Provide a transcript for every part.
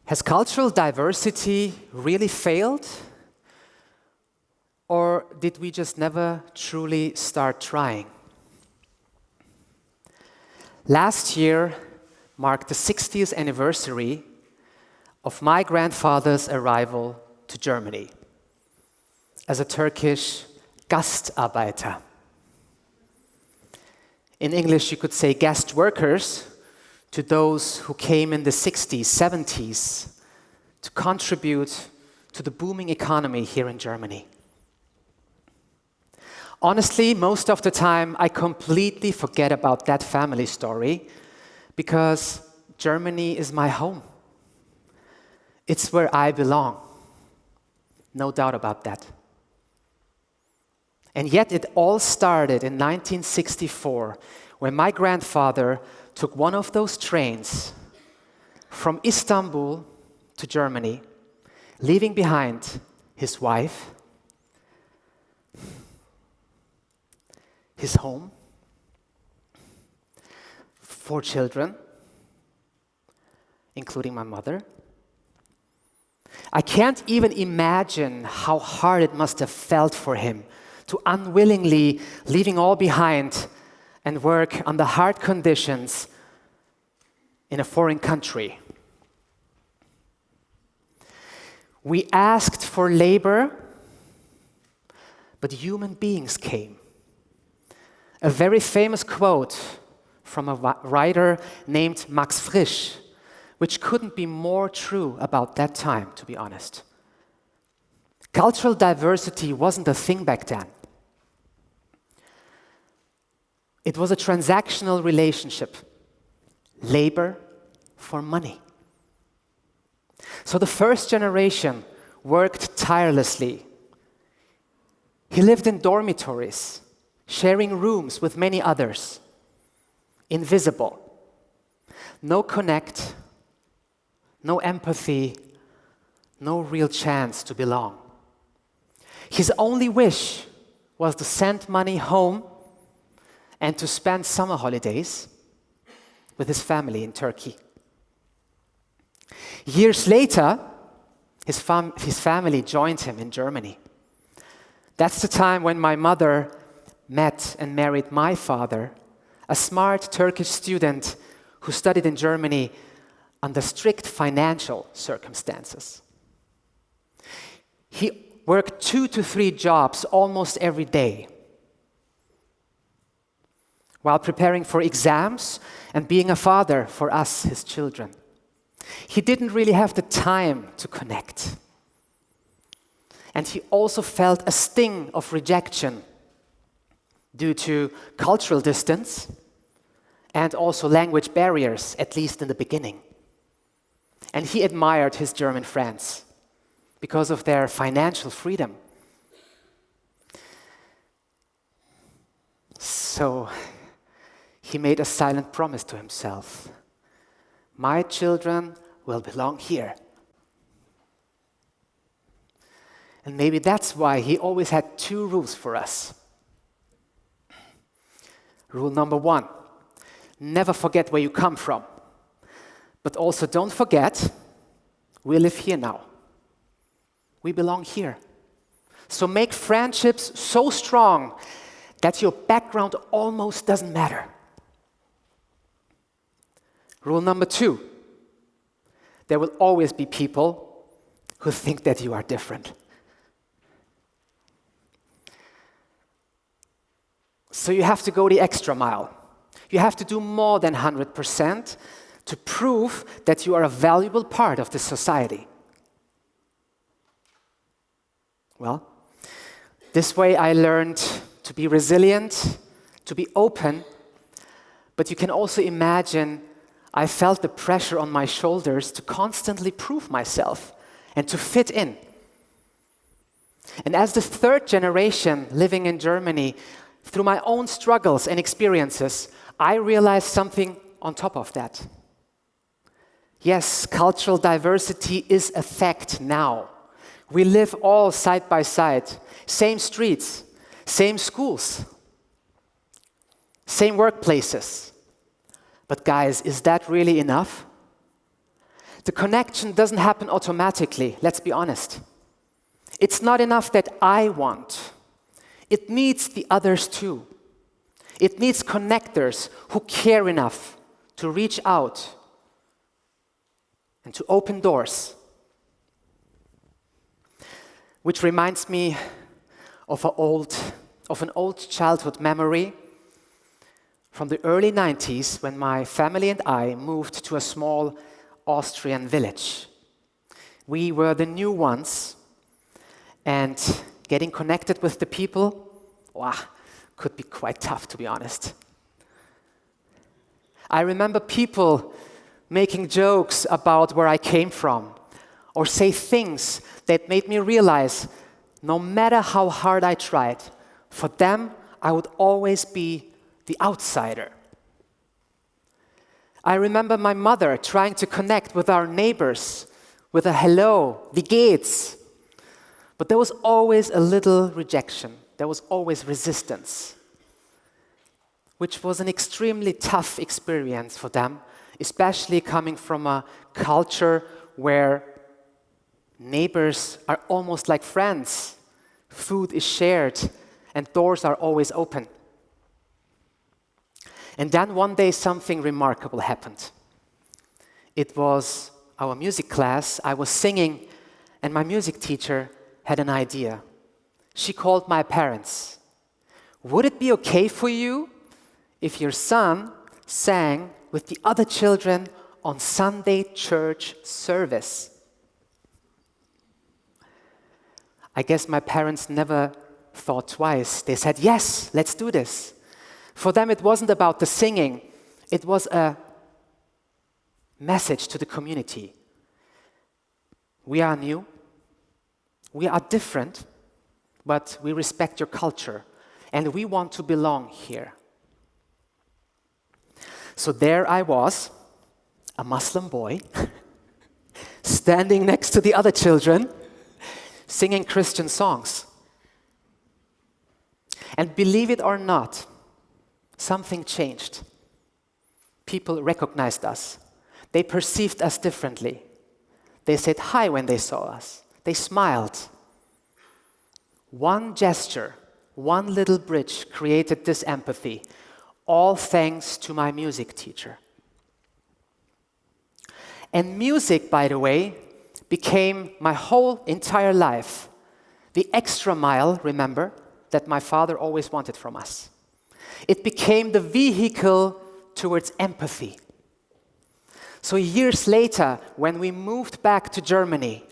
Has cultural diversity really failed? Or did we just never truly start trying? Last year marked the 60th anniversary of my grandfather's arrival to Germany as a Turkish Gastarbeiter. In English, you could say guest workers to those who came in the 60s, 70s to contribute to the booming economy here in Germany. Honestly, most of the time, I completely forget about that family story because Germany is my home. It's where I belong. No doubt about that. And yet it all started in 1964 when my grandfather took one of those trains from Istanbul to Germany, leaving behind his wife, his home, 4 children, including my mother. I can't even imagine how hard it must have felt for him to unwillingly leaving all behind and work under hard conditions in a foreign country. We asked for labor, but human beings came. A very famous quote from a writer named Max Frisch, which couldn't be more true about that time, to be honest. Cultural diversity wasn't a thing back then. It was a transactional relationship. Labor for money. So the first generation worked tirelessly. He lived in dormitories, sharing rooms with many others. Invisible. No connect, no empathy, no real chance to belong. His only wish was to send money home and to spend summer holidays with his family in Turkey. Years later, his family joined him in Germany. That's the time when my mother met and married my father, a smart Turkish student who studied in Germany under strict financial circumstances. He worked 2 to 3 jobs almost every day while preparing for exams and being a father for us, his children. He didn't really have the time to connect. And he also felt a sting of rejection due to cultural distance and also language barriers, at least in the beginning. And he admired his German friends because of their financial freedom. So he made a silent promise to himself. My children will belong here. And maybe that's why he always had 2 rules for us. Rule number 1, never forget where you come from. But also don't forget, we live here now. We belong here. So make friendships so strong that your background almost doesn't matter. Rule number 2, there will always be people who think that you are different. So you have to go the extra mile. You have to do more than 100% to prove that you are a valuable part of this society. Well, this way I learned to be resilient, to be open, but you can also imagine I felt the pressure on my shoulders to constantly prove myself and to fit in. And as the 3rd generation living in Germany, through my own struggles and experiences, I realized something on top of that. Yes, cultural diversity is a fact now. We live all side by side, same streets, same schools, same workplaces. But guys, is that really enough? The connection doesn't happen automatically, let's be honest. It's not enough that I want. It needs the others too. It needs connectors who care enough to reach out and to open doors. Which reminds me of an old childhood memory from the early 90s when my family and I moved to a small Austrian village. We were the new ones, and getting connected with the people, could be quite tough, to be honest. I remember people making jokes about where I came from, or say things that made me realize no matter how hard I tried, for them, I would always be the outsider. I remember my mother trying to connect with our neighbors with a hello, wie geht's? But there was always a little rejection. There was always resistance, which was an extremely tough experience for them, especially coming from a culture where neighbors are almost like friends. Food is shared and doors are always open. And then one day something remarkable happened. It was our music class. I was singing and my music teacher had an idea. She called my parents. Would it be okay for you if your son sang with the other children on Sunday church service? I guess my parents never thought twice. They said, yes, let's do this. For them, it wasn't about the singing. It was a message to the community. We are new. We are different, but we respect your culture, and we want to belong here. So there I was, a Muslim boy, standing next to the other children, singing Christian songs. And believe it or not, something changed. People recognized us. They perceived us differently. They said hi when they saw us. They smiled. One gesture, one little bridge created this empathy, all thanks to my music teacher. And music, by the way, became my whole entire life. The extra mile, remember, that my father always wanted from us. It became the vehicle towards empathy. So years later, when we moved back to Germany,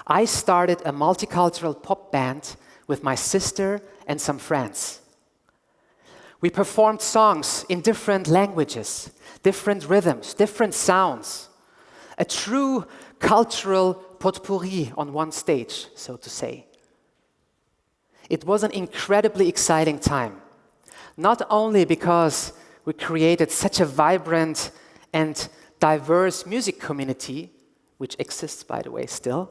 I started a multicultural pop band with my sister and some friends. We performed songs in different languages, different rhythms, different sounds. A true cultural potpourri on one stage, so to say. It was an incredibly exciting time. Not only because we created such a vibrant and diverse music community, which exists, by the way, still,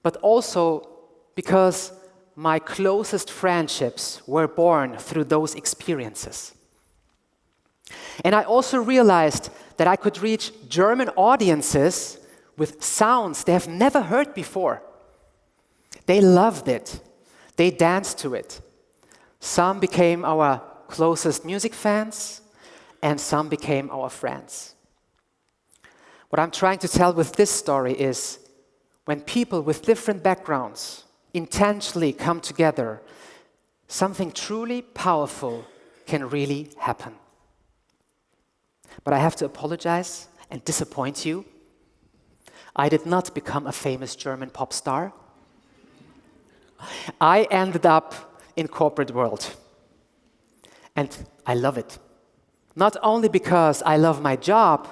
but also because my closest friendships were born through those experiences. And I also realized that I could reach German audiences with sounds they have never heard before. They loved it. They danced to it. Some became our closest music fans, and some became our friends. What I'm trying to tell with this story is when people with different backgrounds intentionally come together, something truly powerful can really happen. But I have to apologize and disappoint you. I did not become a famous German pop star. I ended up in corporate world. And I love it. Not only because I love my job,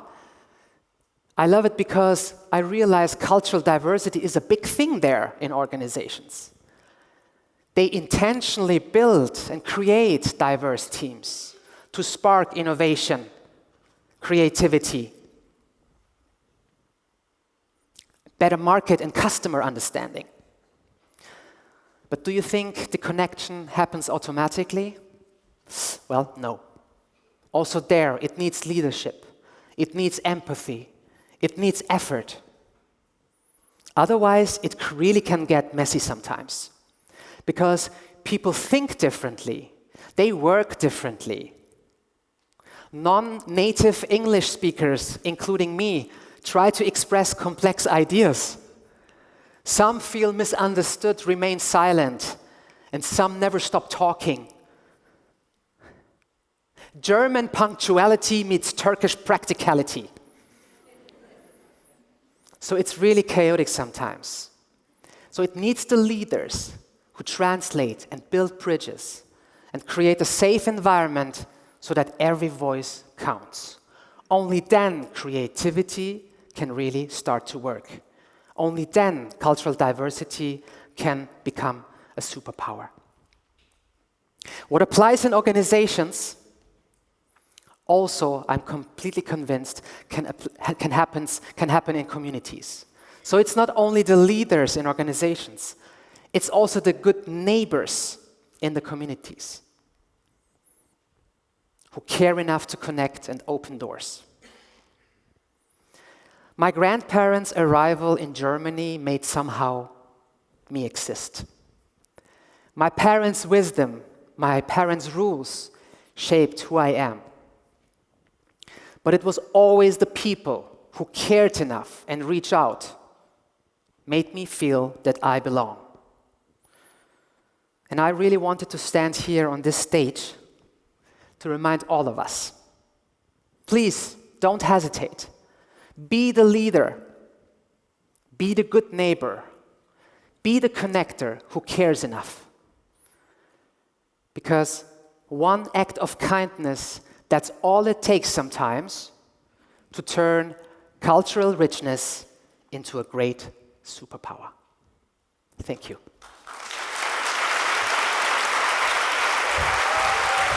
I love it because I realize cultural diversity is a big thing there in organizations. They intentionally build and create diverse teams to spark innovation, creativity, better market and customer understanding. But do you think the connection happens automatically? Well, no. Also there, it needs leadership. It needs empathy. It needs effort. Otherwise, it really can get messy sometimes. Because people think differently. They work differently. Non-native English speakers, including me, try to express complex ideas. Some feel misunderstood, remain silent, and some never stop talking. German punctuality meets Turkish practicality. So it's really chaotic sometimes. So it needs the leaders who translate and build bridges and create a safe environment so that every voice counts. Only then creativity can really start to work. Only then cultural diversity can become a superpower. What applies in organizations also, I'm completely convinced, can happen in communities. So it's not only the leaders in organizations, it's also the good neighbors in the communities who care enough to connect and open doors. My grandparents' arrival in Germany made somehow me exist. My parents' wisdom, my parents' rules shaped who I am. But it was always the people who cared enough and reached out made me feel that I belong. And I really wanted to stand here on this stage to remind all of us. Please, don't hesitate. Be the leader. Be the good neighbor. Be the connector who cares enough. Because one act of kindness, that's all it takes sometimes to turn cultural richness into a great superpower. Thank you.